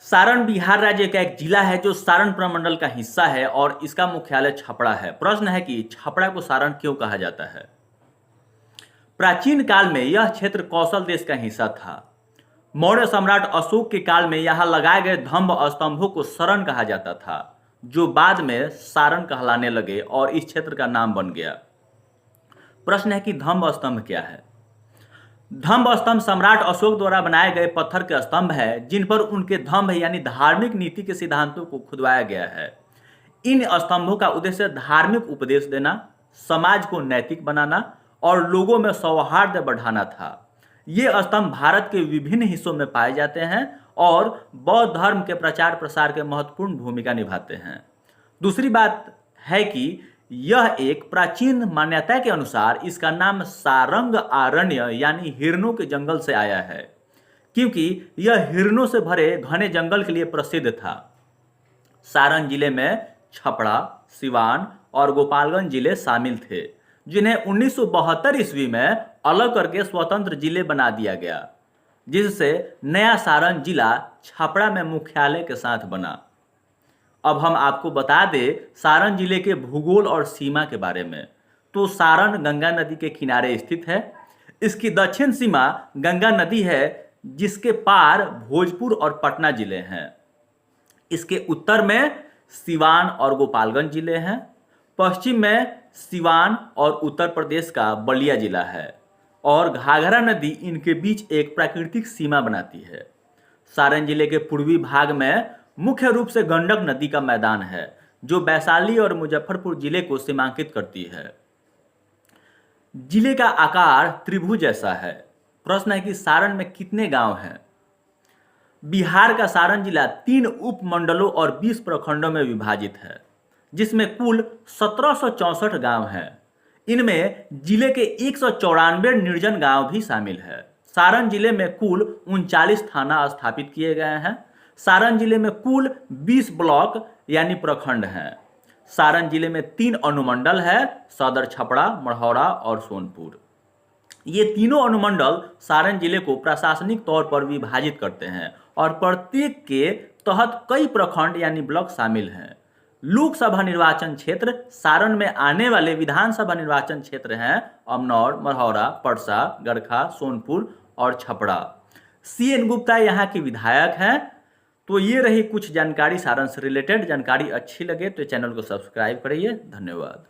सारण बिहार राज्य का एक जिला है जो सारण प्रमंडल का हिस्सा है और इसका मुख्यालय छपरा है। प्रश्न है कि छपरा को सारण क्यों कहा जाता है। प्राचीन काल में यह क्षेत्र कौशल देश का हिस्सा था। मौर्य सम्राट अशोक के काल में यहां लगाए गए धम्ब स्तंभों को सरण कहा जाता था, जो बाद में सारण कहलाने लगे और इस क्षेत्र का नाम बन गया। प्रश्न है कि धम्ब स्तंभ क्या है। धम्ब स्तंभ सम्राट अशोक द्वारा बनाए गए पत्थर के स्तंभ है जिन पर उनके धम्ब यानी धार्मिक नीति के सिद्धांतों को खुदवाया गया है। इन स्तंभों का उद्देश्य धार्मिक उपदेश देना, समाज को नैतिक बनाना और लोगों में सौहार्द बढ़ाना था। ये स्तंभ भारत के विभिन्न हिस्सों में पाए जाते हैं और बौद्ध धर्म के प्रचार प्रसार के महत्वपूर्ण भूमिका निभाते हैं। दूसरी बात है कि यह एक प्राचीन मान्यता के अनुसार इसका नाम सारंग आरण्य यानी हिरणों के जंगल से आया है, क्योंकि यह हिरणों से भरे घने जंगल के लिए प्रसिद्ध था। सारण जिले में छपरा, सिवान और गोपालगंज जिले शामिल थे, जिन्हें 1972 ईस्वी में अलग करके स्वतंत्र जिले बना दिया गया, जिससे नया सारण जिला छपरा में मुख्यालय के साथ बना। अब हम आपको बता दें सारण जिले के भूगोल और सीमा के बारे में। तो सारण गंगा नदी के किनारे स्थित है। इसकी दक्षिण सीमा गंगा नदी है, जिसके पार भोजपुर और पटना जिले हैं। इसके उत्तर में सिवान और गोपालगंज जिले हैं। पश्चिम में सिवान और उत्तर प्रदेश का बलिया जिला है और घाघरा नदी इनके बीच एक प्राकृतिक सीमा बनाती है। सारण जिले के पूर्वी भाग में मुख्य रूप से गंडक नदी का मैदान है, जो वैशाली और मुजफ्फरपुर जिले को सीमांकित करती है। जिले का आकार त्रिभुज जैसा है। प्रश्न है कि सारण में कितने गांव हैं। बिहार का सारण जिला 3 उपमंडलों और 20 प्रखंडों में विभाजित है, जिसमें कुल 1764 गांव हैं। इनमें जिले के 194 निर्जन गांव भी शामिल है। सारण जिले में कुल 39 थाना स्थापित किए गए हैं। सारण जिले में कुल 20 ब्लॉक यानी प्रखंड हैं। सारण जिले में 3 अनुमंडल है, सदर, छपरा, मढ़ौरा और सोनपुर। ये तीनों अनुमंडल सारण जिले को प्रशासनिक तौर पर विभाजित करते हैं और प्रत्येक के तहत कई प्रखंड यानी ब्लॉक शामिल हैं। लोकसभा निर्वाचन क्षेत्र सारण में आने वाले विधानसभा निर्वाचन क्षेत्र हैं अमनौर, मढ़ौरा, परसा, गड़खा, सोनपुर और छपरा। CN गुप्ता यहाँ के विधायक हैं। तो ये रही कुछ जानकारी सारण से रिलेटेड। जानकारी अच्छी लगे तो चैनल को सब्सक्राइब करिए। धन्यवाद।